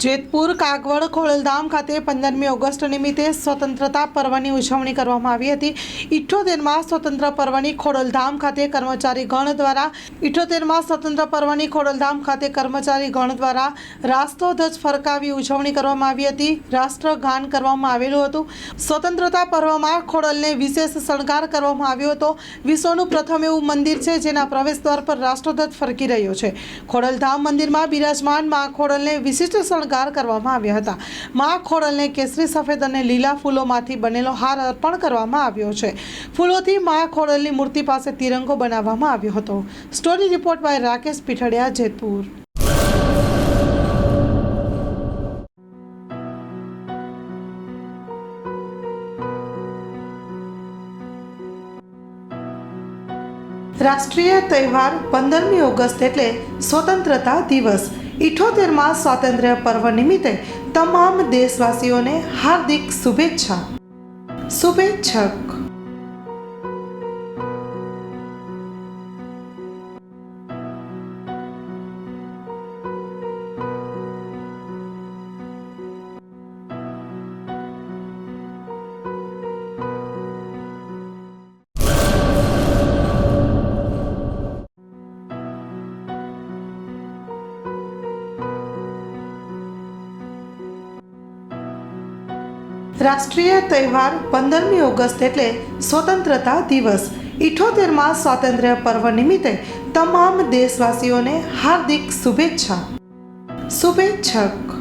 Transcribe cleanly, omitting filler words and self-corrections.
જેતપુર કાગવડ ખોડલધામ ખાતે 15મી ઓગસ્ટ નિમિત્તે સ્વતંત્રતા પર્વની ઉજવણી કરવામાં આવી હતી। 78માં સ્વતંત્ર પર્વની ખોડલધામ ખાતે કર્મચારી ગણ દ્વારા 78માં સ્વતંત્ર પર્વની ખોડલધામ ખાતે કર્મચારી ગણ દ્વારા રાષ્ટ્રધ્વજ ફરકાવી ઉજવણી કરવામાં આવી હતી। રાષ્ટ્રગાન કરવામાં આવેલું હતું। સ્વતંત્રતા પર્વમાં ખોડલને વિશેષ શણગાર કરવામાં આવ્યો હતો। વિશ્વનું પ્રથમ એવું મંદિર છે જેના પ્રવેશદ્વાર પર રાષ્ટ્રધ્વજ ફરકી રહ્યો છે। ખોડલધામ મંદિરમાં બિરાજમાન મા ખોડલને વિશિષ્ટ શણગાર કરવામાં આવ્યા હતા। મા ખોડલને કેસરી, સફેદ અને લીલા ફૂલોમાંથી બનેલો હાર અર્પણ કરવામાં આવ્યો છે। ફૂલોથી મા ખોડલની મૂર્તિ પાસે તિરંગો બનાવવામાં આવ્યો હતો। Story report by Rakesh Pithadiya, Jetpur. રાષ્ટ્રીય તહેવાર 15મી ઓગસ્ટ એટલે સ્વતંત્રતા દિવસ। 78માં સ્વાતંત્ર્ય પર્વ નિમિત્તે તમામ દેશવાસીઓને હાર્દિક શુભેચ્છા। શુભેચ્છક। રાષ્ટ્રીય તહેવાર 15મી ઓગસ્ટ એટલે સ્વતંત્રતા દિવસ। 78માં સ્વાતંત્ર્ય પર્વ નિમિત્તે તમામ દેશવાસીઓને હાર્દિક શુભેચ્છા। શુભેચ્છક।